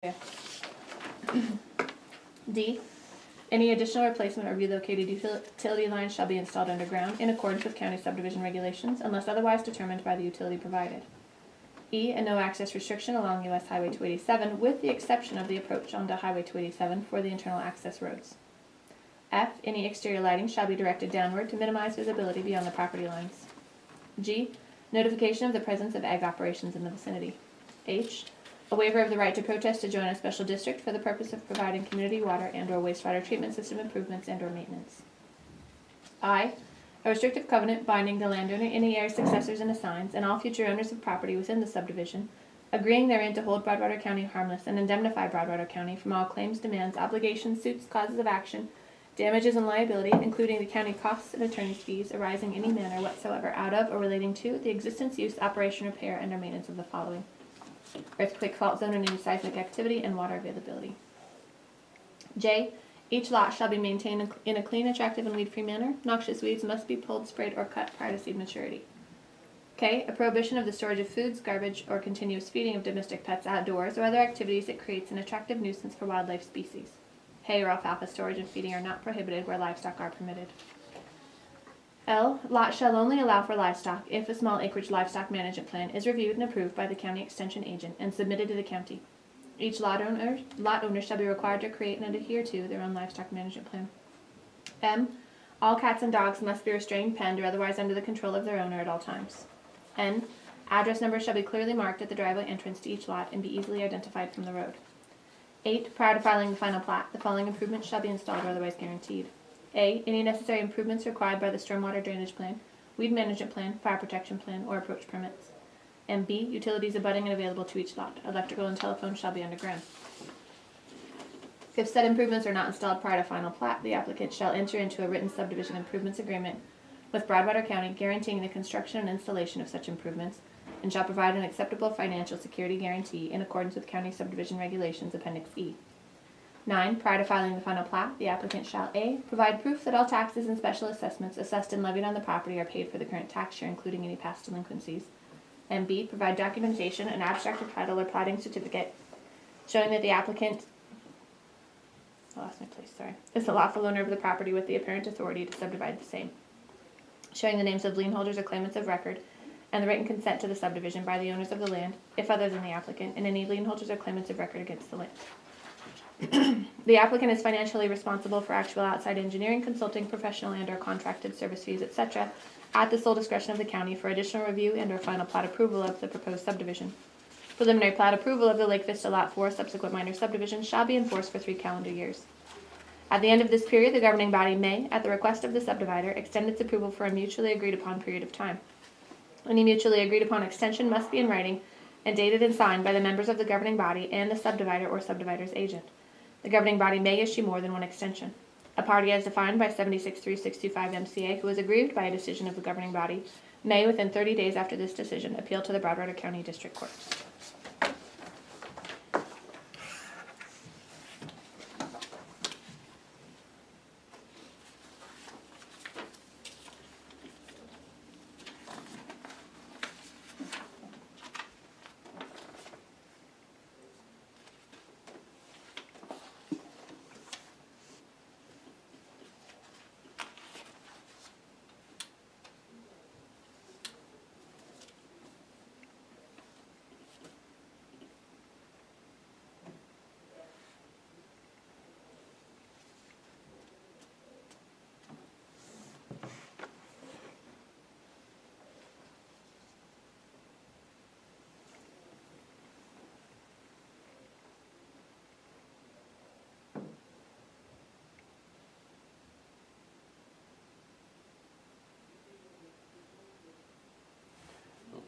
area. D. Any additional replacement or relocated utility lines shall be installed underground in accordance with county subdivision regulations unless otherwise determined by the utility provided. E. A no access restriction along U.S. Highway 287 with the exception of the approach onto Highway 287 for the internal access roads. F. Any exterior lighting shall be directed downward to minimize visibility beyond the property lines. G. Notification of the presence of ag operations in the vicinity. H. A waiver of the right to protest to join a special district for the purpose of providing community water and/or wastewater treatment system improvements and/or maintenance. I. A restrictive covenant binding the landowner, any heirs, successors, and assigns, and all future owners of property within the subdivision, agreeing therein to hold Broadwater County harmless and indemnify Broadwater County from all claims, demands, obligations, suits, causes of action, damages, and liability, including the county costs and attorney's fees arising any manner whatsoever out of or relating to the existence, use, operation, repair, and/or maintenance of the following: earthquake fault zone and any seismic activity, and water availability. J. Each lot shall be maintained in a clean, attractive, and weed-free manner. Noxious weeds must be pulled, sprayed, or cut prior to seed maturity. K. A prohibition of the storage of foods, garbage, or continuous feeding of domestic pets outdoors or other activities that creates an attractive nuisance for wildlife species. Hay or alfalfa storage and feeding are not prohibited where livestock are permitted. L. Lot shall only allow for livestock if a small acreage livestock management plan is reviewed and approved by the county extension agent and submitted to the county. Each lot owner shall be required to create and adhere to their own livestock management plan. M. All cats and dogs must be restrained, penned, or otherwise under the control of their owner at all times. N. Address numbers shall be clearly marked at the driveway entrance to each lot and be easily identified from the road. 8. Prior to filing the final plat, the following improvements shall be installed or otherwise guaranteed. A. Any necessary improvements required by the stormwater drainage plan, weed management plan, fire protection plan, or approach permits. And B. Utilities abutting and available to each lot. Electrical and telephone shall be underground. If said improvements are not installed prior to final plat, the applicant shall enter into a written subdivision improvements agreement with Broadwater County guaranteeing the construction and installation of such improvements, and shall provide an acceptable financial security guarantee in accordance with county subdivision regulations Appendix E. 9. Prior to filing the final plat, the applicant shall A. Provide proof that all taxes and special assessments assessed and levied on the property are paid for the current tax year, including any past delinquencies. And B. Provide documentation, an abstract of title or platting certificate, showing that the applicant is the lawful owner of the property with the apparent authority to subdivide the same, showing the names of lien holders or claimants of record, and the written consent to the subdivision by the owners of the land, if other than the applicant, and any lien holders or claimants of record against the land. The applicant is financially responsible for actual outside engineering, consulting, professional and/or contracted service fees, etc., at the sole discretion of the county for additional review and/or final plat approval of the proposed subdivision. Preliminary plat approval of the Lake Vista Lot 4 subsequent minor subdivision shall be enforced for 3 calendar years. At the end of this period, the governing body may, at the request of the subdivider, extend its approval for a mutually agreed upon period of time. Any mutually agreed upon extension must be in writing and dated and signed by the members of the governing body and the subdivider or subdivider's agent. The governing body may issue more than one extension. A party as defined by 763625 MCA who is aggrieved by a decision of the governing body may, within 30 days after this decision, appeal to the Broadwater County District Court.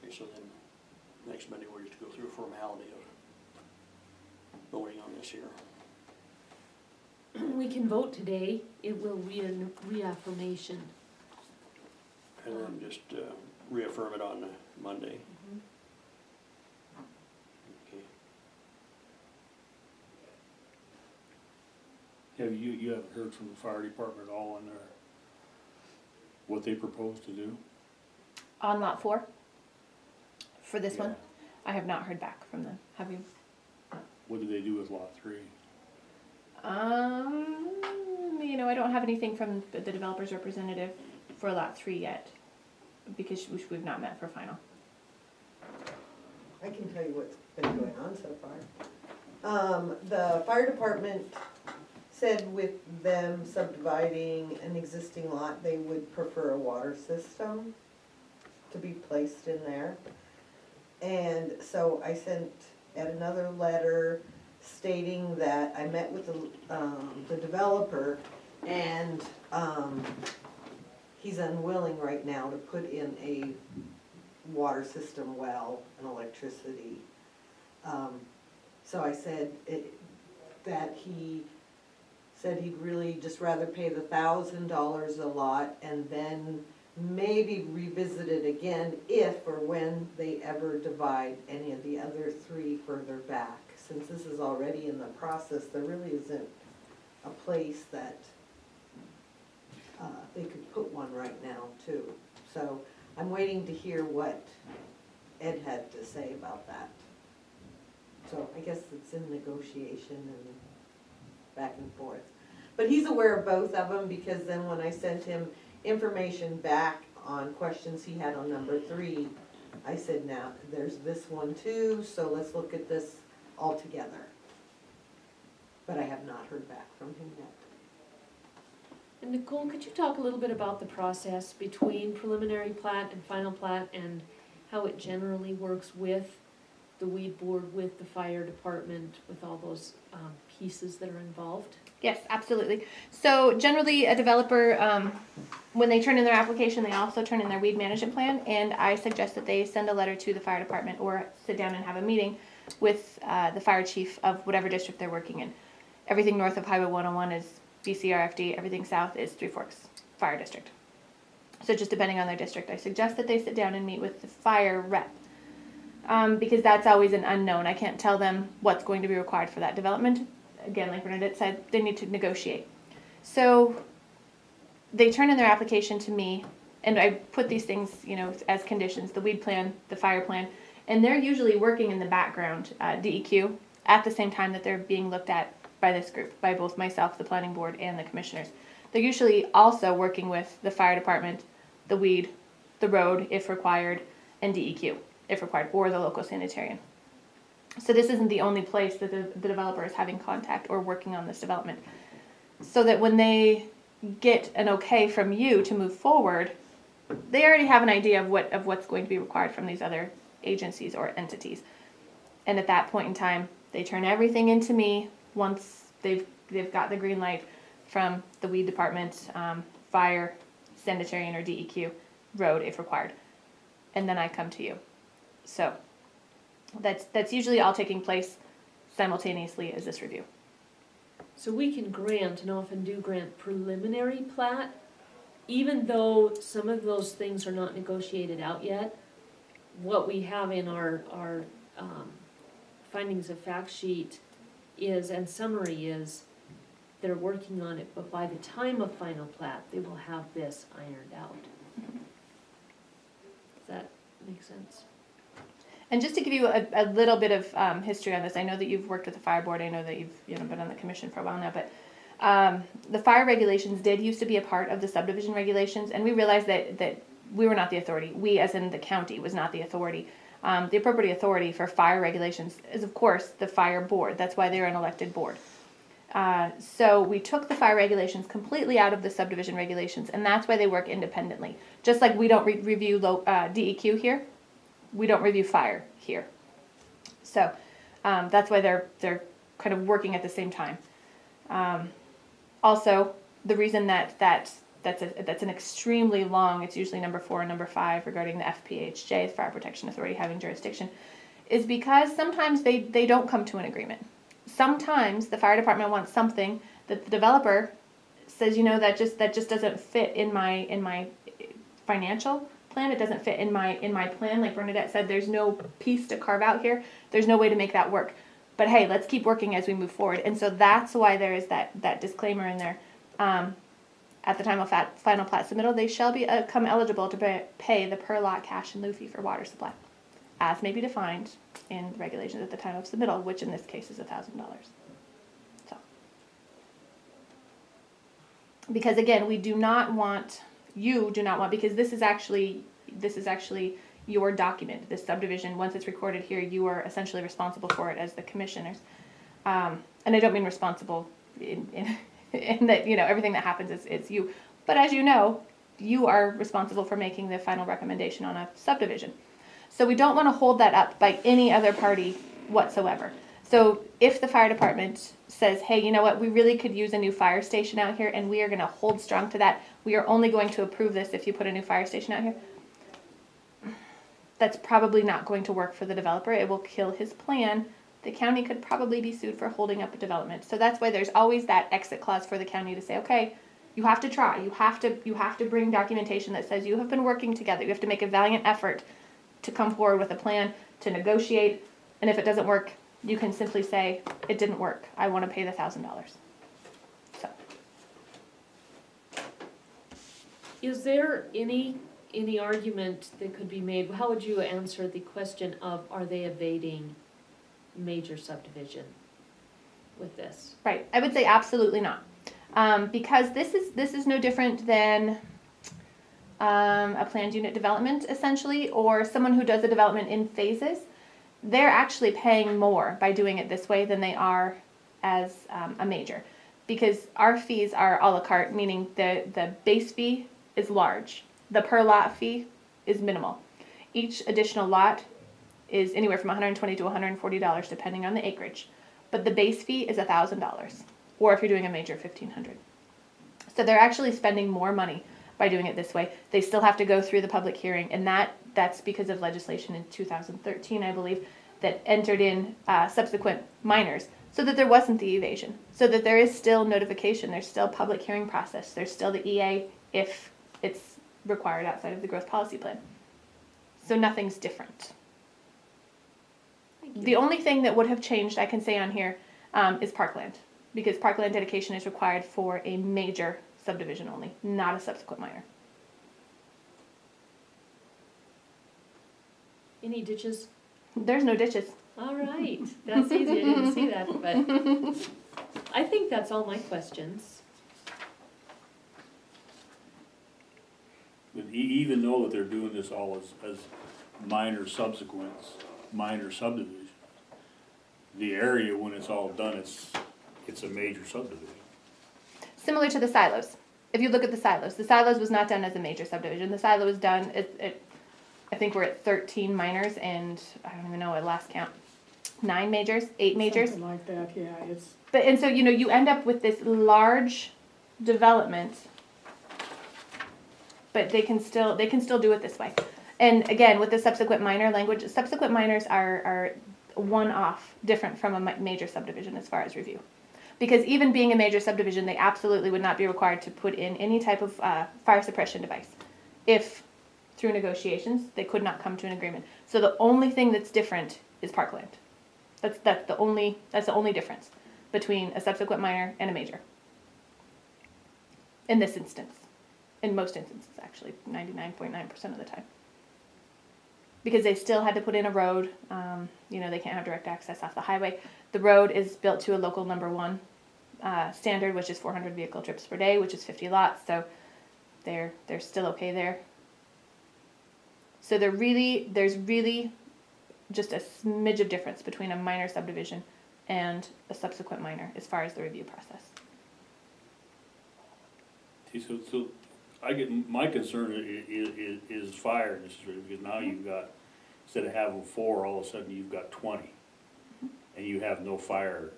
Okay, so then next Monday we're just to go through a formality of voting on this here. We can vote today, it will be a reaffirmation. And then just reaffirm it on Monday. Okay. Have you haven't heard from the fire department at all on their, what they propose to do? On lot 4? For this Yeah. one? I have not heard back from them. Have you? What do they do with lot 3? I don't have anything from the developer's representative for lot 3 yet, because we've not met for final. I can tell you what's been going on so far. The fire department said with them subdividing an existing lot, they would prefer a water system to be placed in there. And so I sent at another letter stating that I met with the developer, and he's unwilling right now to put in a water system well and electricity. So I said that he said he'd really just rather pay the $1,000 a lot and then maybe revisit it again if or when they ever divide any of the other 3 further back. Since this is already in the process, there really isn't a place that they could put one right now too. So I'm waiting to hear what Ed had to say about that. So I guess it's in negotiation and back and forth. But he's aware of both of them, because then when I sent him information back on questions he had on number 3, I said, now, there's this one too, so let's look at this all together. But I have not heard back from him yet. And Nicole, could you talk a little bit about the process between preliminary plat and final plat, and how it generally works with the weed board, with the fire department, with all those pieces that are involved? Yes, absolutely. So generally, a developer, when they turn in their application, they also turn in their weed management plan, and I suggest that they send a letter to the fire department or sit down and have a meeting with the fire chief of whatever district they're working in. Everything north of Highway 101 is BCRFD, everything south is Three Forks Fire District. So just depending on their district, I suggest that they sit down and meet with the fire rep, because that's always an unknown. I can't tell them what's going to be required for that development. Again, like Bernadette said, they need to negotiate. So they turn in their application to me, and I put these things, as conditions, the weed plan, the fire plan, and they're usually working in the background, DEQ, at the same time that they're being looked at by this group, by both myself, the planning board, and the commissioners. They're usually also working with the fire department, the weed, the road, if required, and DEQ, if required, or the local sanitarian. So this isn't the only place that the developer is having contact or working on this development. So that when they get an okay from you to move forward, they already have an idea of what's going to be required from these other agencies or entities. And at that point in time, they turn everything into me once they've got the green light from the weed department, fire, sanitarian, or DEQ, road if required. And then I come to you. So that's usually all taking place simultaneously as this review. So we can grant, and often do grant, preliminary plat, even though some of those things are not negotiated out yet. What we have in our findings of fact sheet is, and summary is, they're working on it, but by the time of final plat, they will have this ironed out. Does that make sense? And just to give you a little bit of history on this, I know that you've worked with the fire board. I know that you've been on the commission for a while now, but the fire regulations did used to be a part of the subdivision regulations, and we realized that we were not the authority. We, as in the county, was not the authority. The appropriate authority for fire regulations is, of course, the fire board. That's why they're an elected board. So we took the fire regulations completely out of the subdivision regulations, and that's why they work independently. Just like we don't review DEQ here, we don't review fire here. So that's why they're kind of working at the same time. Also, the reason that's an extremely long, it's usually number 4 and number 5 regarding the FPHJ, the Fire Protection Authority having jurisdiction, is because sometimes they don't come to an agreement. Sometimes the fire department wants something that the developer says, that just doesn't fit in my financial plan. It doesn't fit in my plan. Like Bernadette said, there's no piece to carve out here. There's no way to make that work. But hey, let's keep working as we move forward. And so that's why there is that disclaimer in there. At the time of final plat submittal, they shall become eligible to pay the per lot cash in lieu fee for water supply as may be defined in the regulations at the time of submittal, which in this case is $1,000. So, because again, we do not want, you do not want, because this is actually your document, this subdivision. Once it's recorded here, you are essentially responsible for it as the commissioners. And I don't mean responsible in that, you know, everything that happens is it's you. But as you know, you are responsible for making the final recommendation on a subdivision. So we don't want to hold that up by any other party whatsoever. So if the fire department says, hey, you know what, we really could use a new fire station out here, and we are going to hold strong to that, we are only going to approve this if you put a new fire station out here, that's probably not going to work for the developer. It will kill his plan. The county could probably be sued for holding up a development. So that's why there's always that exit clause for the county to say, okay, you have to try. You have to bring documentation that says you have been working together. You have to make a valiant effort to come forward with a plan, to negotiate, and if it doesn't work, you can simply say, it didn't work. I want to pay the $1,000. So, Is there any argument that could be made, how would you answer the question of, are they evading major subdivision with this? right, I would say absolutely not. Because this is no different than a planned unit development, essentially, or someone who does a development in phases. They're actually paying more by doing it this way than they are as a major. Because our fees are a la carte, meaning the base fee is large. The per lot fee is minimal. Each additional lot is anywhere from $120 to $140 depending on the acreage. But the base fee is $1,000. Or if you're doing a major, $1,500. So they're actually spending more money by doing it this way. They still have to go through the public hearing, and that's because of legislation in 2013, I believe, that entered in subsequent minors, so that there wasn't the evasion, so that there is still notification, there's still public hearing process, there's still the EA if it's required outside of the growth policy plan. So nothing's different. The only thing that would have changed, I can say on here, is parkland, because parkland dedication is required for a major subdivision only, not a subsequent minor. Any ditches? There's no ditches. All right, that's easy, I didn't see that, but I think that's all my questions. But even though that they're doing this all as minor subdivision, the area, when it's all done, it's a major subdivision. Similar to the silos. If you look at the silos was not done as a major subdivision. The silo was done, I think we're at 13 minors and I don't even know at last count. 9 majors, 8 majors. Something like that, yeah, it's, But, and so, you know, you end up with this large development, but they can still do it this way. And again, with the subsequent minor language, subsequent minors are one-off, different from a major subdivision as far as review. Because even being a major subdivision, they absolutely would not be required to put in any type of fire suppression device. If, through negotiations, they could not come to an agreement. So the only thing that's different is parkland. That's the only difference between a subsequent minor and a major. In this instance. In most instances, actually, 99.9% of the time. Because they still had to put in a road, you know, they can't have direct access off the highway. The road is built to a local number 1 standard, which is 400 vehicle trips per day, which is 50 lots, so they're still okay there. So there's really just a smidge of difference between a minor subdivision and a subsequent minor as far as the review process. See, so I get, my concern is fire in this, because now you've got, instead of having 4, all of a sudden you've got 20. And you have no fire.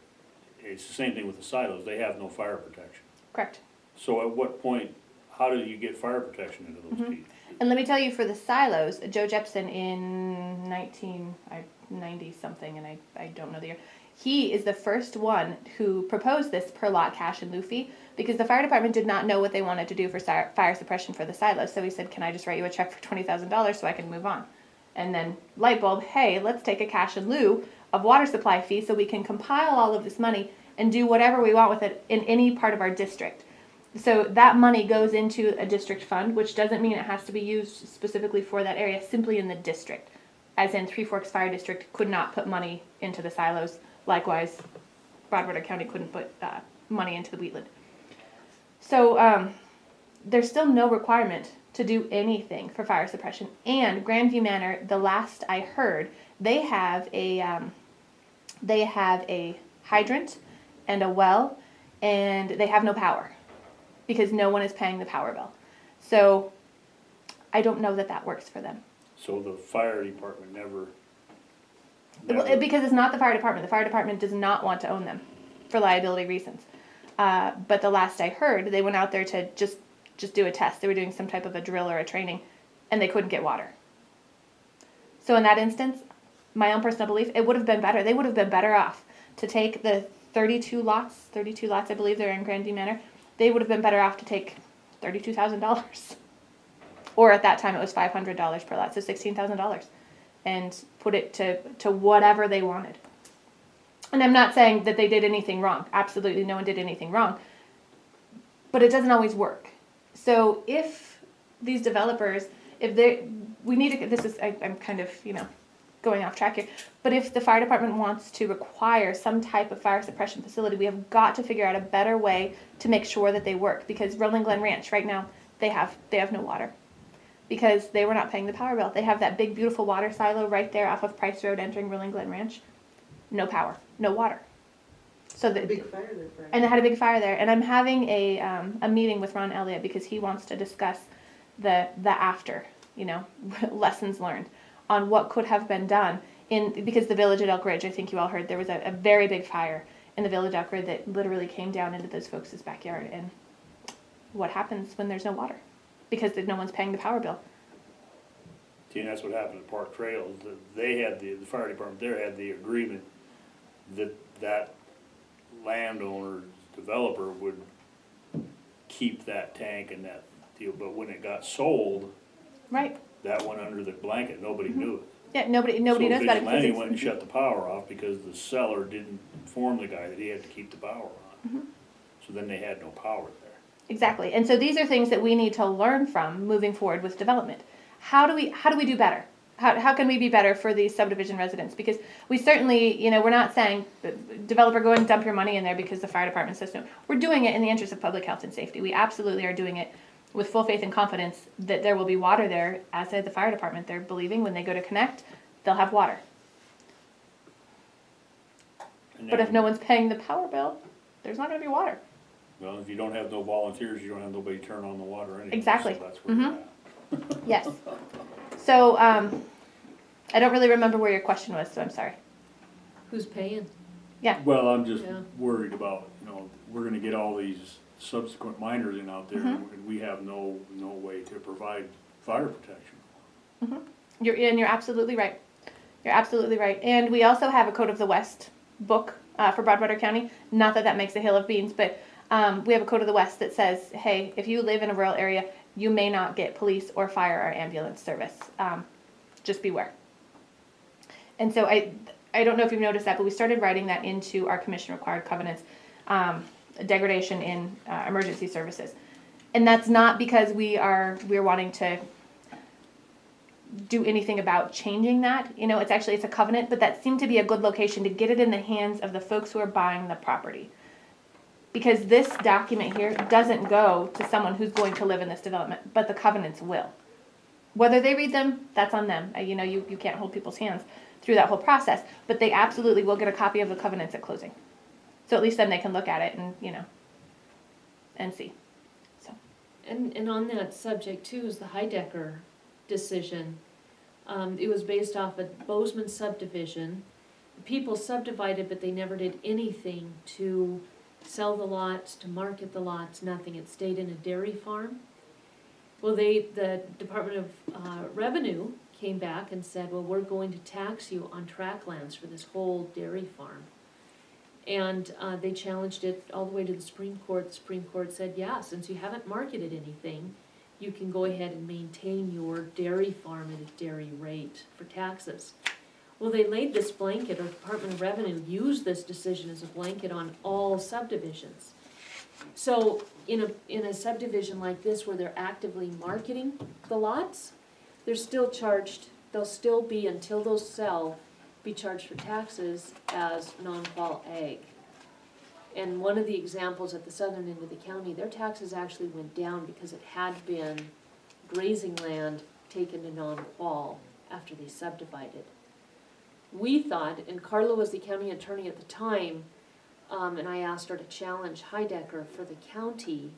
It's the same thing with the silos, they have no fire protection. Correct. So at what point, how do you get fire protection into those people? And let me tell you, for the silos, Joe Jepson in 1990 something, and I don't know the year, he is the first one who proposed this per lot cash and lieu fee, because the fire department did not know what they wanted to do for fire suppression for the silos. So he said, can I just write you a check for $20,000 so I can move on? And then light bulb, hey, let's take a cash and lieu of water supply fee so we can compile all of this money and do whatever we want with it in any part of our district. So that money goes into a district fund, which doesn't mean it has to be used specifically for that area, simply in the district. as in Three Forks Fire District could not put money into the silos. Likewise, Broadwater County couldn't put money into the Wheatland. So there's still no requirement to do anything for fire suppression. And Grandview Manor, the last I heard, they have a hydrant and a well, and they have no power because no one is paying the power bill. So I don't know that that works for them. So the fire department never. Well, because it's not the fire department. The fire department does not want to own them for liability reasons. But the last I heard, they went out there to just do a test. They were doing some type of a drill or a training, and they couldn't get water. So in that instance, my own personal belief, it would have been better. They would have been better off to take the 32 lots, I believe they're in Grandview Manor. They would have been better off to take $32,000. Or at that time it was $500 per lot, so $16,000. And put it to whatever they wanted. And I'm not saying that they did anything wrong. Absolutely no one did anything wrong. But it doesn't always work. So if these developers, I'm kind of, going off track here. But if the fire department wants to require some type of fire suppression facility, we have got to figure out a better way to make sure that they work. Because Rolling Glen Ranch right now, they have no water. Because they were not paying the power bill. They have that big beautiful water silo right there off of Price Road entering Rolling Glen Ranch. No power, no water. So A big fire there, Frank. and they had a big fire there. And I'm having a meeting with Ron Elliott because he wants to discuss the after, lessons learned on what could have been done because the village at Elk Ridge, I think you all heard, there was a very big fire in the village at Elk Ridge that literally came down into those folks' backyard. And what happens when there's no water? Because no one's paying the power bill. See, and that's what happened at Park Trails. They had the fire department there had the agreement that landowner, developer would keep that tank and that deal. But when it got sold, Right. that went under the blanket. Nobody knew it. Yeah, nobody knows about it. Vigilante Because went and shut the power off because the seller didn't inform the guy that he had to keep the power on. So then they had no power there. Exactly. And so these are things that we need to learn from moving forward with development. How do we do better? How can we be better for these subdivision residents? Because we certainly, we're not saying, developer, go and dump your money in there because the fire department says no. We're doing it in the interest of public health and safety. We absolutely are doing it with full faith and confidence that there will be water there, as at the fire department. They're believing when they go to connect, they'll have water. And But if then- no one's paying the power bill, there's not going to be water. Well, if you don't have no volunteers, you don't have nobody turn on the water anyway. Exactly. So that's where we're at. Yes. So, I don't really remember where your question was, so I'm sorry. Who's paying? Well, I'm just Yeah. worried about, we're gonna get all these subsequent miners in out there, and we have no way to provide fire protection. You're absolutely right. You're absolutely right. And we also have a Code of the West book for Broadwater County. Not that makes a hill of beans, but we have a Code of the West that says, hey, if you live in a rural area, you may not get police or fire or ambulance service. Just beware. And so I don't know if you've noticed that, but we started writing that into our commission required covenants, degradation in emergency services. And that's not because we're wanting to do anything about changing that. It's a covenant, but that seemed to be a good location to get it in the hands of the folks who are buying the property. Because this document here doesn't go to someone who's going to live in this development, but the covenants will. Whether they read them, that's on them. You can't hold people's hands through that whole process, but they absolutely will get a copy of the covenants at closing. So at least then they can look at it and see. So. And on that subject too is the Heidecker decision. It was based off a Bozeman subdivision. People subdivided, but they never did anything to sell the lots, to market the lots, nothing. It stayed in a dairy farm. Well, the Department of Revenue came back and said, well, we're going to tax you on tract lands for this whole dairy farm. And they challenged it all the way to the Supreme Court. The Supreme Court said, yeah, since you haven't marketed anything, you can go ahead and maintain your dairy farm at a dairy rate for taxes. Well, they laid this blanket, or Department of Revenue used this decision as a blanket on all subdivisions. So in a subdivision like this where they're actively marketing the lots, they're still charged they'll still be, until those sell, be charged for taxes as non-qual ag. And one of the examples at the southern end of the county, their taxes actually went down because it had been grazing land taken to non-qual after they subdivided. We thought, and Carla was the county attorney at the time, and I asked her to challenge Heidecker for the county,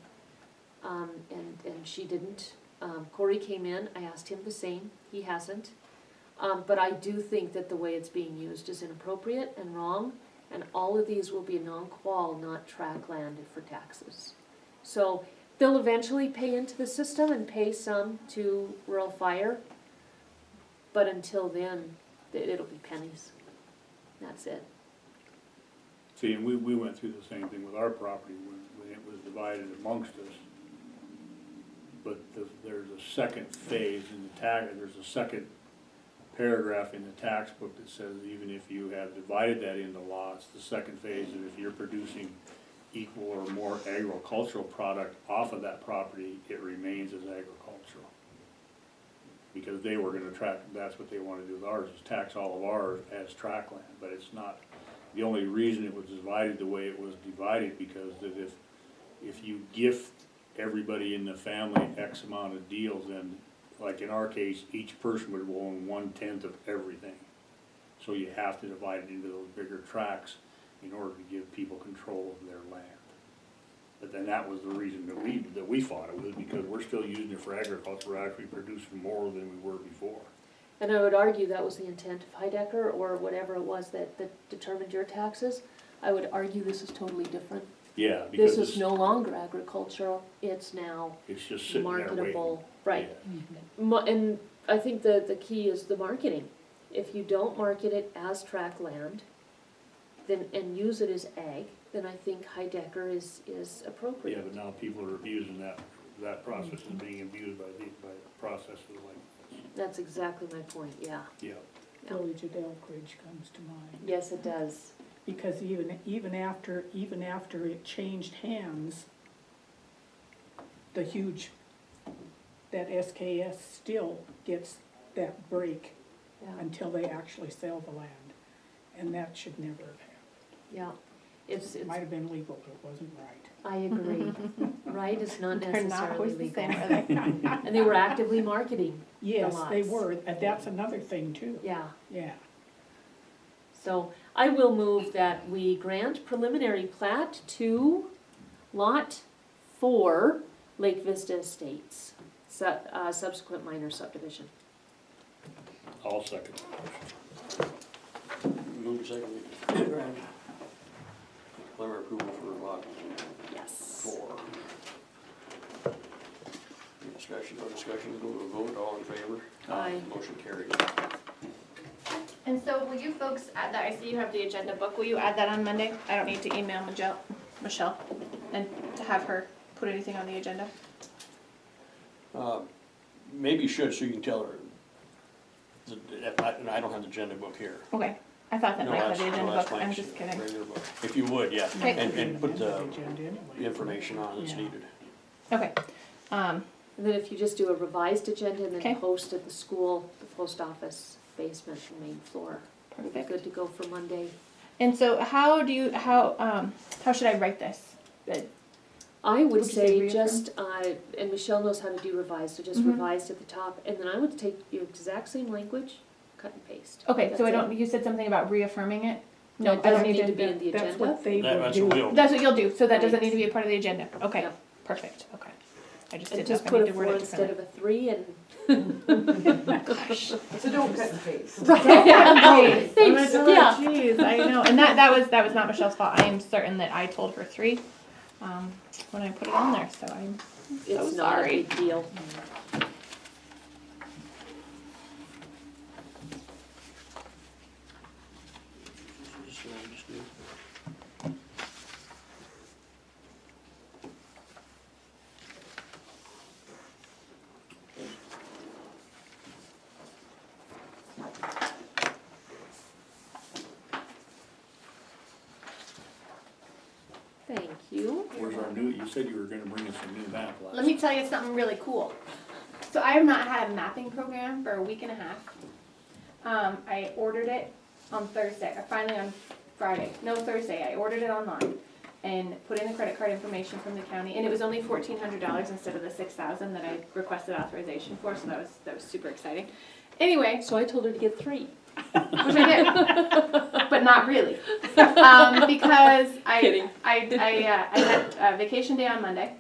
and she didn't. Corey came in, I asked him the same, he hasn't. But I do think that the way it's being used is inappropriate and wrong, and all of these will be non-qual, not tract land for taxes. So they'll eventually pay into the system and pay some to rural fire, but until then, it'll be pennies. That's it. See, and we went through the same thing with our property when it was divided amongst us. But there's a second phase in the tax, there's a second paragraph in the tax book that says even if you have divided that into lots, the second phase, and if you're producing equal or more agricultural product off of that property, it remains as agricultural. Because they were gonna that's what they wanna do with ours, is tax all of ours as tract land, but it's not. The only reason it was divided the way it was divided, because that if you gift everybody in the family X amount of deals, then, like in our case, each person would own 1/10 of everything. So you have to divide it into those bigger tracts in order to give people control of their land. But then that was the reason that we fought it, was because we're still using it for agriculture, we're actually producing more than we were before. And I would argue that was the intent of Heidecker, or whatever it was that determined your taxes. I would argue this is totally different. Yeah, because This is no longer agricultural, it's now it's just sitting there waiting. marketable, right. Yeah. And I think the key is the marketing. If you don't market it as tract land, then, and use it as ag, then I think Heidecker is appropriate. Yeah, but now people are abusing that process is being abused by processes like this. That's exactly my point, yeah. Yeah. Village of Elk Ridge comes to mind. Yes, it does. Because even after it changed hands, that SKS still gets that break Yeah, until they actually sell the land. And that should never have happened. yeah. It's, It might have been legal, but it wasn't right. I agree. Right, it's not They're not necessarily always the legal. same, are they? And they were actively marketing, Yes, they lots. were, and that's another thing too. yeah. Yeah. So I will move that we grant preliminary plat to Lot 4, Lake Vista Estates, subsequent minor subdivision. I'll second. Move to second, grant preliminary approval for lot Yes. 4. Any discussion, no discussion, go to a vote, all in favor? Aye. Motion carries. And so will you folks add that, I see you have the agenda book, will you add that on Monday? I don't need to email Michelle and to have her put anything on the agenda? Maybe you should, so you can tell her. And I don't have the agenda book here. Okay, I thought that No, might have that's, the no, agenda that's book, fine. I'm just kidding. Regular book. If you would, yeah, Okay. and put the Agenda anyway. information on that's Yeah. needed. Okay, And then if you just do a revised agenda and Okay. then post at the school, the post office basement and main floor. We'll be perfect. good to go for Monday. And so how should I write this? I would Would you say say reaffirm? just, and Michelle knows how to do revised, so just Mhm. revised at the top, and then I would take your exact same language, cut and paste. Okay, so I That's don't, it. you said something about reaffirming it? No, No, it I don't doesn't need need to to, be in the That's agenda. what they would That's do. what we'll. that's what you'll do, so that doesn't Right. need to be a part of the agenda, okay, Yep. perfect, okay. I just And didn't know just if I put need a to word 4 it instead differently. of a 3 and. So don't cut and paste. Yeah, Thanks, yeah. Jeez, I know, and that was not Michelle's fault, I am certain that I told her 3, when I put it on there, so I'm so It's not a sorry. big deal. Just do- Thank you. Where's our new, you said you were gonna bring us a new map last. Let me tell you something really cool. So I have not had a mapping program for a week and a half. I ordered it on Thursday, or finally on Friday, no, Thursday, I ordered it online and put in the credit card information from the county, and it was only $1,400 instead of the $6,000 that I requested authorization for, so that was super exciting. Anyway, So I told her to get 3. which I did, but not really, because Kidding. I had a vacation day on Monday,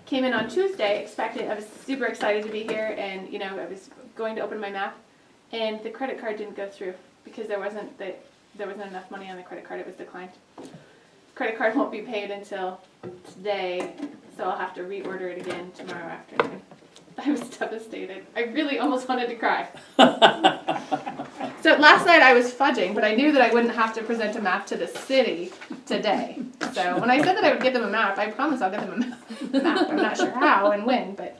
came in on Tuesday, I was super excited to be here, and you know I was going to open my map, and the credit card didn't go through because there wasn't enough money on the credit card. It was declined. Credit card won't be paid until today, so I'll have to reorder it again tomorrow afternoon. I was devastated. I really almost wanted to cry. So last night I was fudging, but I knew that I wouldn't have to present a map to the city today. So when I said that I would give them a map, I promise I'll give them a map. I'm not sure how and when, but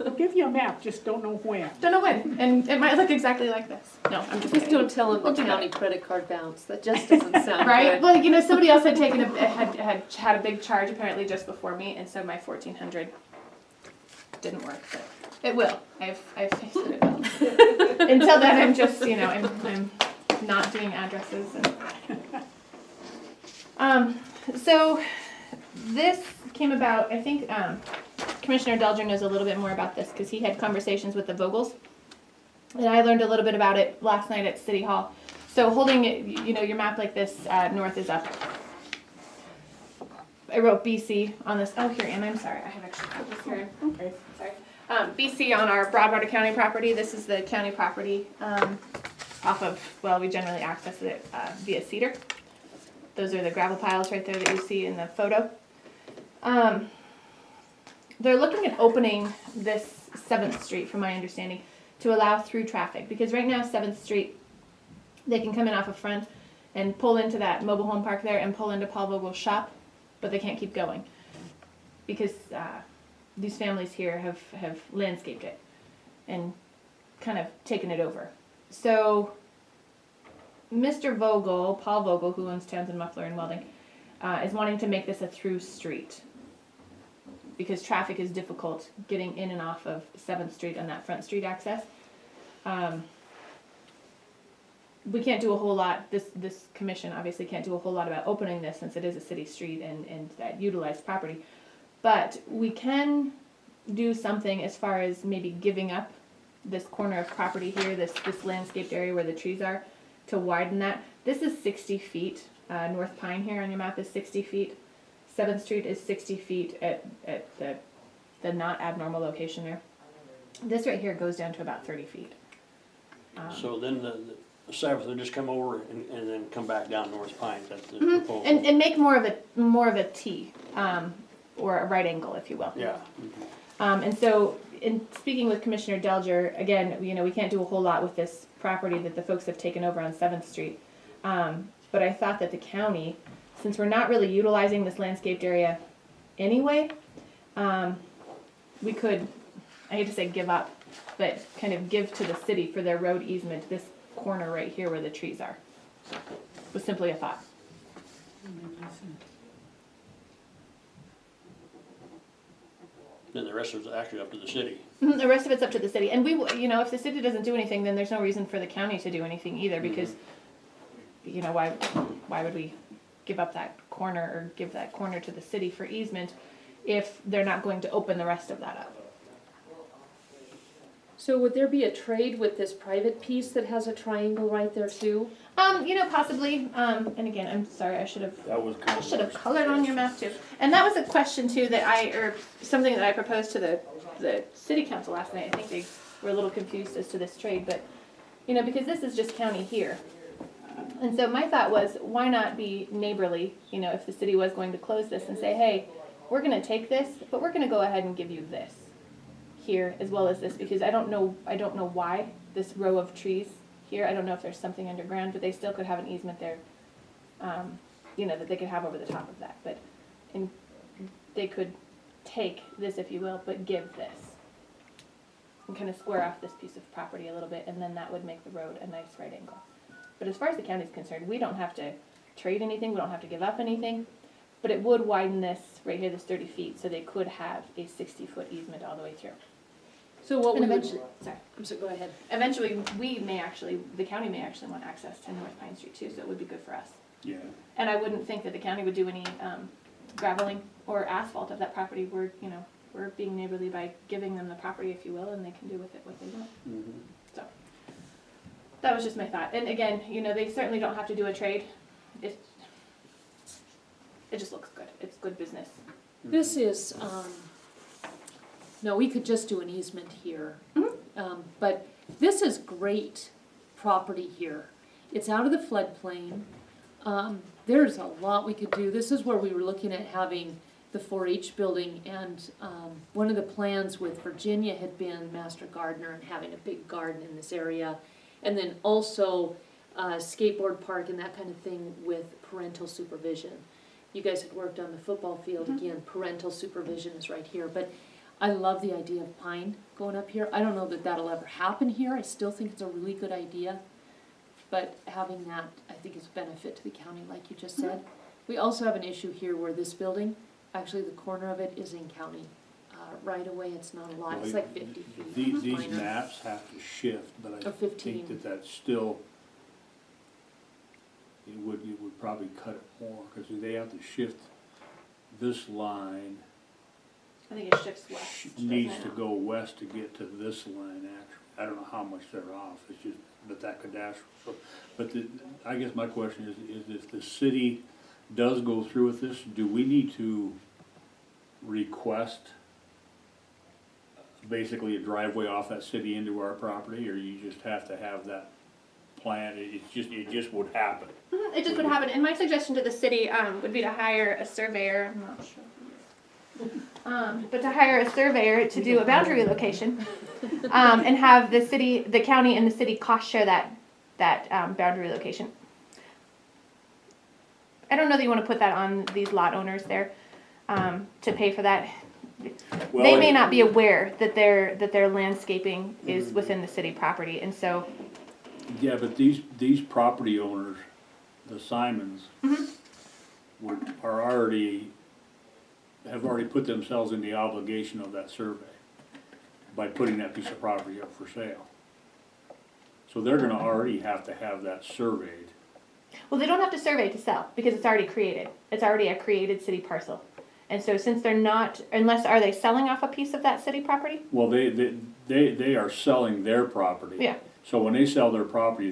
We'll give you a map, just don't know when. don't know when. And it might look exactly like this. No, I'm just Just kidding. don't tell them We'll the do county credit card bounce. That just doesn't sound Right? good. Well, you know, somebody else had taken had a big charge apparently just before me, and so my 1,400 didn't work. But it will. I've faced it. It will. Until then, I'm just I'm not doing addresses. And, so this came about. I think Commissioner Delger knows a little bit more about this because he had conversations with the Vogels, and I learned a little bit about it last night at City Hall. So holding it, your map like this, north is up. I wrote BC on this. Oh, here, and I'm sorry, I have actually put this here. Okay. Sorry. BC on our Broadwater County property. This is the county property off of, we generally access it via Cedar. Those are the gravel piles right there that you see in the photo. They're looking at opening this 7th Street, from my understanding, to allow through traffic. Because right now, 7th Street, they can come in off of Front and pull into that mobile home park there and pull into Paul Vogel's shop, but they can't keep going. Because these families here have landscaped it and kind of taken it over. So Mr. Vogel, Paul Vogel, who owns Townsend Muffler and Welding, is wanting to make this a through street because traffic is difficult getting in and off of 7th Street on that Front Street access. We can't do a whole lot, this commission obviously can't do a whole lot about opening this since it is a city street and that utilized property. But we can do something as far as maybe giving up this corner of property here, this landscaped area where the trees are, to widen that. This is 60 feet. North Pine here on your map is 60 feet. 7th Street is 60 feet at the not abnormal location there. This right here goes down to about 30 feet. So then the 7th, they'll just come over and then come back down North Pine. That's the Mhm. proposal. And make more of a T, or a right angle, if you will. Yeah. And so, in speaking with Commissioner Delger, again, we can't do a whole lot with this property that the folks have taken over on 7th Street. But I thought that the county, since we're not really utilizing this landscaped area anyway, we could, I hate to say give up, but kind of give to the city for their road easement this corner right here where the trees are. Was simply a thought. Then the rest is actually up to the city. The rest of it's up to the city, and we, if the city doesn't do anything, then there's no reason for the county to do anything either, because, why would we give up that corner or give that corner to the city for easement if they're not going to open the rest of that up? So would there be a trade with this private piece that has a triangle right there too? Possibly, and again, I'm sorry, I should have That was kind of. should have colored on your map too. And that was a question too or something that I proposed to the city council last night. I think they were a little confused as to this trade, but because this is just county here. And so my thought was, why not be neighborly, if the city was going to close this and say, hey, we're gonna take this, but we're gonna go ahead and give you this here as well as this, because I don't know why this row of trees here. I don't know if there's something underground, but they still could have an easement there, that they could have over the top of that. But they could take this, if you will, but give this. And kind of square off this piece of property a little bit, and then that would make the road a nice right angle. But as far as the county's concerned, we don't have to trade anything, we don't have to give up anything, but it would widen this, right here, this 30 feet, so they could have a 60-foot easement all the way through. So what And we would, eventually, sorry, I'm sorry, go ahead. eventually, the county may actually want access to North Pine Street too, so it would be good for us. Yeah, And I wouldn't think that the county would do any, graveling or asphalt of that property. We're being neighborly by giving them the property, if you will, and they can do with it what they want. So, that was just my thought. And again, they certainly don't have to do a trade. It just looks good. It's good business. This is, no, we could just do an easement here. But this is great property here. It's out of the floodplain. There's a lot we could do. This is where we were looking at having the 4-H building, and one of the plans with Virginia had been Master Gardener and having a big garden in this area. And then also skateboard park and that kind of thing with parental supervision. You guys had worked on the football field, again, parental supervision is right here. But I love the idea of pine going up here. I don't know that that'll ever happen here. I still think it's a really good idea. But having that, I think, is a benefit to the county, like you just said. We also have an issue here where this building, actually the corner of it is in county right away. It's not a lot, it's like 50 feet. these minor. maps have to shift, but I Or 15. think that that's still, it would probably cut it more, because they have to shift this line, I think it shifts west. needs to go west to get to this line, actually. I don't know how much they're off, it's just, but that cadastral. But I guess my question is if the city does go through with this, do we need to request basically a driveway off that city into our property, or you just have to have that plan, it just would happen? It just would happen. And my suggestion to the city would be to hire a surveyor. I'm not sure. But to hire a surveyor to do a boundary relocation, and have the county and the city cost share that boundary relocation. I don't know that you want to put that on these lot owners there, to pay for that. Well, They may not be aware that their landscaping is within the city property, and so, Yeah, but these property owners, the Simons, have already put themselves in the obligation of that survey by putting that piece of property up for sale. So they're gonna already have to have that surveyed. well, they don't have to survey to sell, because it's already created. It's already a created city parcel. And so since they're not, are they selling off a piece of that city property? Well, they are selling their property. Yeah. So when they sell their property,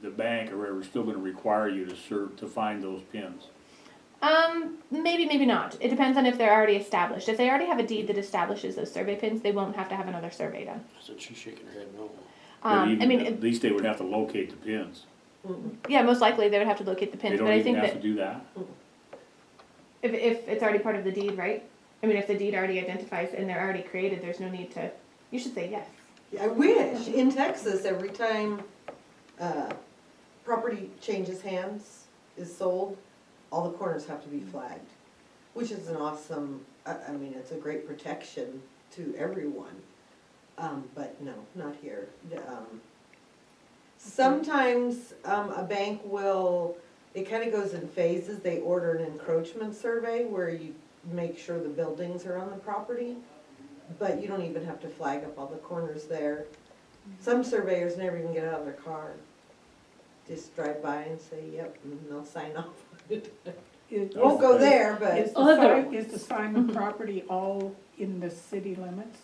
the bank or whatever is still gonna require you to find those pins. Maybe not. It depends on if they're already established. If they already have a deed that establishes those survey pins, they won't have to have another survey done. So she's shaking her head no. But even I mean, at least they would have to locate the pins. yeah, most likely they would have to locate the They pins, don't but I even think have to that do that? if it's already part of the deed, right? I mean, if the deed already identifies and they're already created, there's no need to, you should say yes. I wish, in Texas, every time, property changes hands, is sold, all the corners have to be flagged, which is an awesome, I mean, it's a great protection to everyone. But no, not here. Sometimes, a bank will, it kinda goes in phases, they order an encroachment survey where you make sure the buildings are on the property, but you don't even have to flag up all the corners there. Some surveyors never even get out of their car, just drive by and say, yep, and they'll sign off on it. Won't go there, Is but, the Simon property all in the city limits?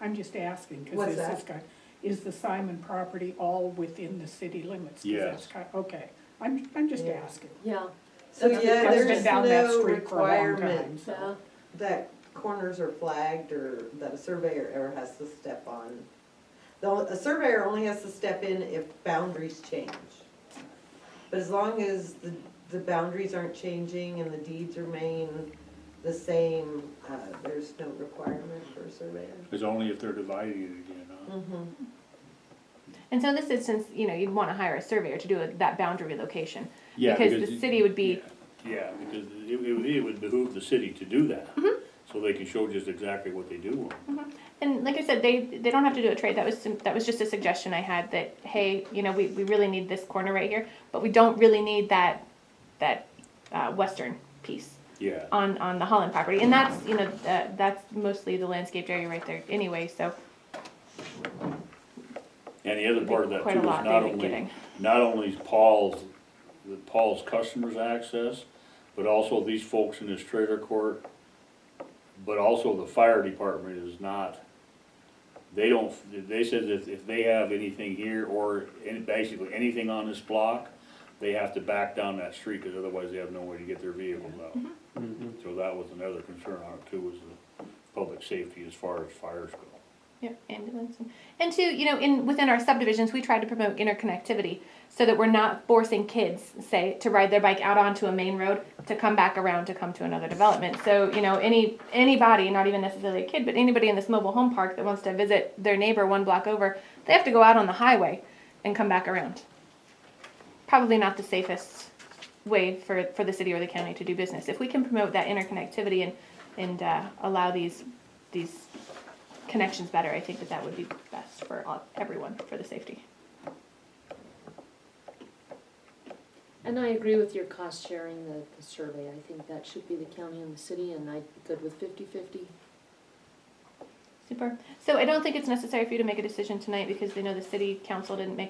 I'm just asking, because What's this that? is is the Simon property all within the city limits? 'Cause Yes. that's okay, I'm just Yeah. asking. Yeah, so I've yeah, been there's down that no street for a long requirement time, so. yeah. that corners are flagged or that a surveyor ever has to step on. A surveyor only has to step in if boundaries change. But as long as the boundaries aren't changing and the deeds remain the same, there's no requirement for a surveyor. It's only if they're dividing it again, huh? And so in this instance, you'd want to hire a surveyor to do that boundary relocation. Yeah, Because the city would be, Yeah, because it would behoove the city to do that, so they can show just exactly what they do. and like I said, they don't have to do a trade. That was just a suggestion I had that, hey, we really need this corner right here, but we don't really need that western piece. Yeah, on the Holland property, and that's, you know, that's mostly the landscaped area right there anyway, so. and the other part of that Quite a too is lot not they've been only, getting. not only is Paul's customers access, but also these folks in this trailer court, but also the fire department is not, they don't, they said that if they have anything here or basically anything on this block, they have to back down that street, cause otherwise they have no way to get their vehicles out. Mhm. So that was another concern on it too, was the public safety as far as fires go. Yep, ambulance. And two, you know, within our subdivisions, we try to promote interconnectivity so that we're not forcing kids, say, to ride their bike out onto a main road to come back around to come to another development. So, you know, anybody, not even necessarily a kid, but anybody in this mobile home park that wants to visit their neighbor one block over, they have to go out on the highway and come back around. Probably not the safest way for the city or the county to do business. If we can promote that interconnectivity and allow these connections better, I think that would be best for everyone, for the safety. And I agree with your cost sharing, the survey. I think that should be the county and the city, and I'd be good with 50-50. Super. So I don't think it's necessary for you to make a decision tonight because they know the city council didn't make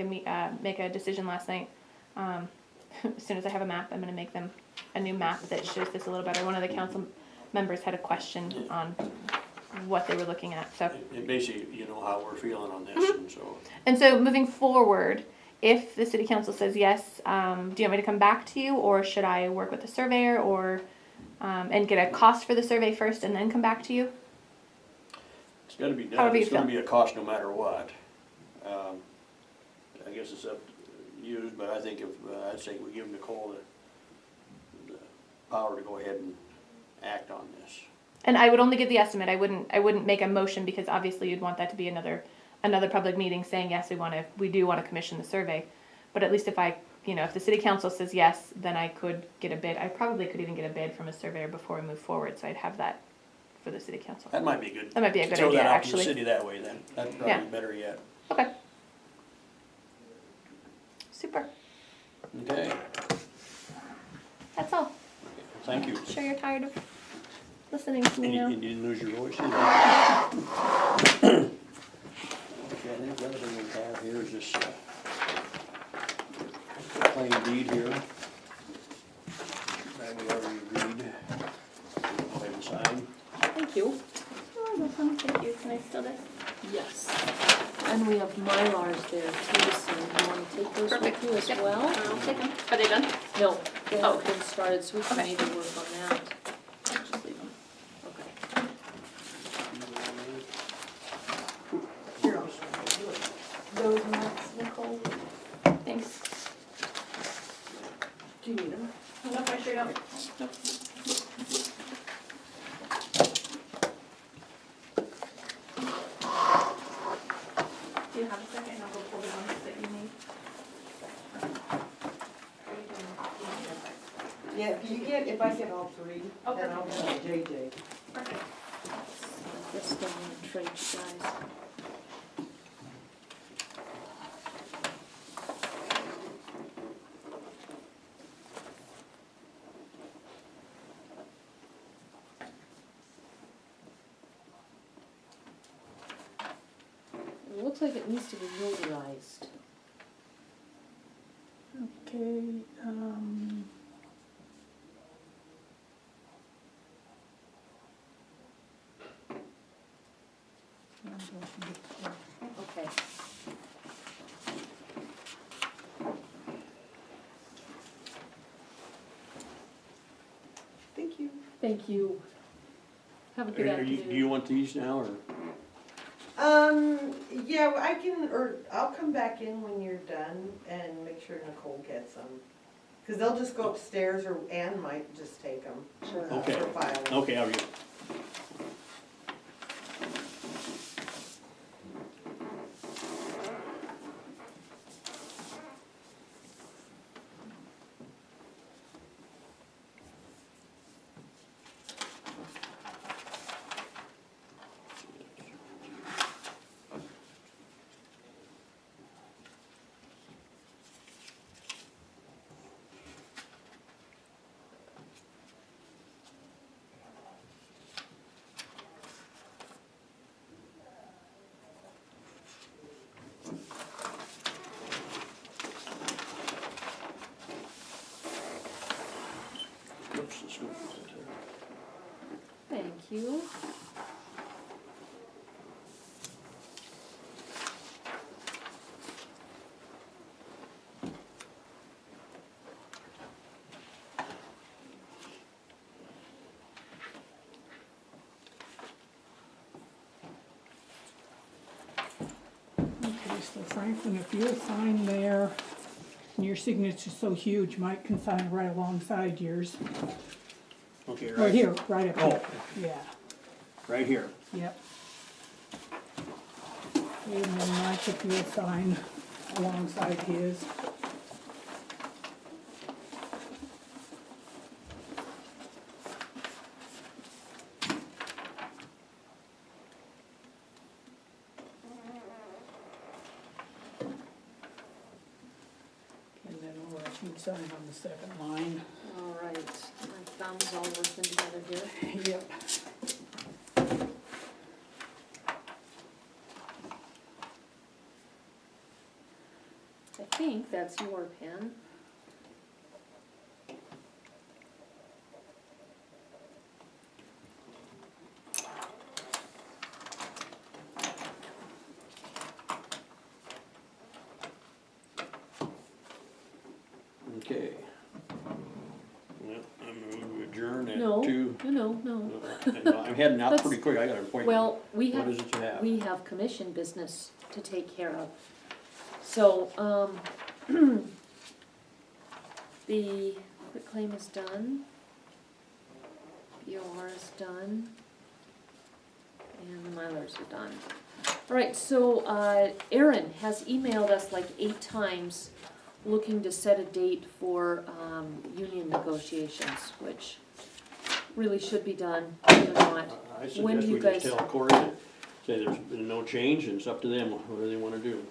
a decision last night. As soon as I have a map, I'm going to make them a new map that shows this a little better. One of the council members had a question on what they were looking at. So, And basically, you know how we're feeling on this, Mm-hmm. and so, and so moving forward, if the city council says yes, do you want me to come back to you, or should I work with the surveyor, or and get a cost for the survey first and then come back to you? it's gotta be done, However you it's gonna feel. be a cost no matter what. I guess it's up to you, but I think I'd say we give Nicole the power to go ahead and act on this. And I would only give the estimate. I wouldn't make a motion because obviously you'd want that to be another public meeting saying yes, we do want to commission the survey. But at least if the city council says yes, then I could get a bid. I probably could even get a bid from a surveyor before we move forward, so I'd have that for the city council. That might be good. That might be a good Throw idea, that out to the actually. city that way then, that'd Yeah. probably be better yet. Okay. Super. Okay, That's all. thank you. I'm sure you're tired of listening to me now. And you didn't lose your voice either. Okay, I think the other thing we have here is this claim deed here. That we already agreed. Go ahead and sign. Thank you. Oh, that's fun. Thank you. Can I steal this? Yes. And we have Mylars there too, so you want to take those Perfect. with you as Yep. well? I'll take them. Are they done? No, they Oh. haven't been started, so we can Okay. either work on that. Just leave them. Okay. Here, I'll show you. Those maps, Nicole, Thanks. do you need them? Nope, I sure don't. Nope. Do you have a second? I'll go pull the ones that you need. Yeah, if I get all three, Okay. then I'll tell JJ. Perfect. This one and trade you guys. It looks like it needs to be notarized. Okay, Okay. Thank you. Thank you. Have a good Do afternoon. you want these now, or? Yeah, I can, or I'll come back in when you're done and make sure Nicole gets them. Cause they'll just go upstairs, or Ann might just take them. Sure. Okay. For filing. Okay, I'll get. you. Okay, so Franklin, if you'll sign there, and your signature's so huge, Mike can sign right alongside yours. Okay, Right here, right up here. Oh. Yeah, Right here. yep. And then Mike, if you'll sign alongside his. And then we'll let you sign on the second line. All right, my thumb's all working together here. Yep. I think that's your pen. Okay. Well, I'm going to adjourn at No, two. no. I'm heading out Let's- pretty quick, I got an appointment. Well, we What have, is it you have? we have commission business to take care of. So, the quitclaim is done. BOR is done. And the milers are done. All right, so, Erin has emailed us like 8 times looking to set a date for, union negotiations, which really should be done, if not. I When suggest do you we just guys- tell Cory that, say there's been no change, and it's up to them, whatever they wanna do.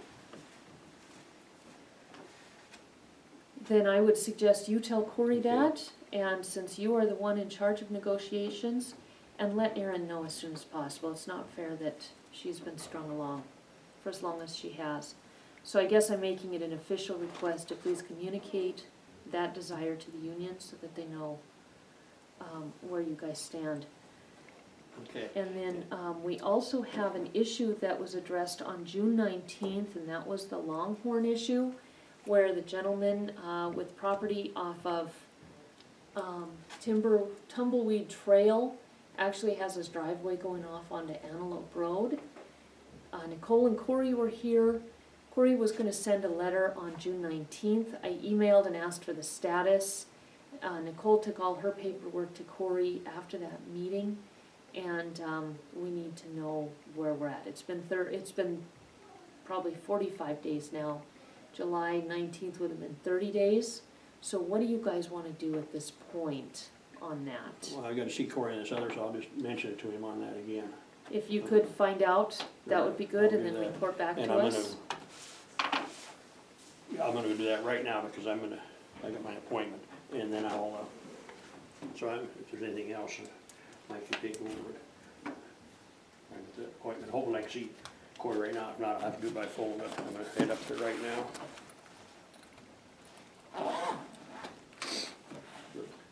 Then I would suggest you tell Cory Okay. that, and since you are the one in charge of negotiations, and let Erin know as soon as possible. It's not fair that she's been strung along for as long as she has. So I guess I'm making it an official request to please communicate that desire to the union so that they know where you guys stand. Okay. And then we also have an issue that was addressed on June 19th, and that was the Longhorn issue, where the gentleman with property off of Tumbleweed Trail actually has his driveway going off onto Antelope Road. Nicole and Cory were here. Cory was gonna send a letter on June 19th. I emailed and asked for the status. Nicole took all her paperwork to Cory after that meeting, and we need to know where we're at. It's been probably 45 days now. July 19th would have been 30 days. So what do you guys wanna do at this point on that? Well, I gotta see Cory on this other, so I'll just mention it to him on that again. If you could find out, that would be good, I'll and do then that. report back And to us. I'm gonna do that right now, because I got my appointment, and then I'll, if there's anything else, I can take over it. And the appointment, hopefully I can see Cory right now, if not, I'll have to do it by phone, but I'm gonna head up there right now.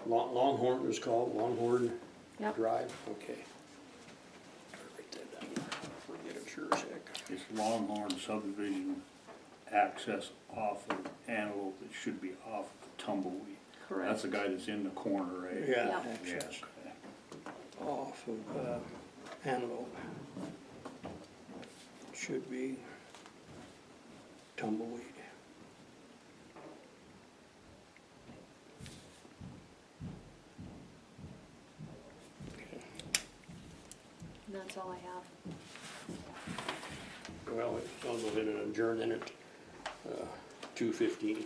Longhorn is called, Longhorn Yep. Drive, okay. Write that down, forget it sure as heck. It's Longhorn subdivision access off of Antelope, it should be off of Tumbleweed. Correct. That's the guy that's in the corner, right? Yeah, Yep. access okay. off of Antelope. Should be Tumbleweed. And that's all I have. Well, I'll go ahead and adjourn then at 2:15.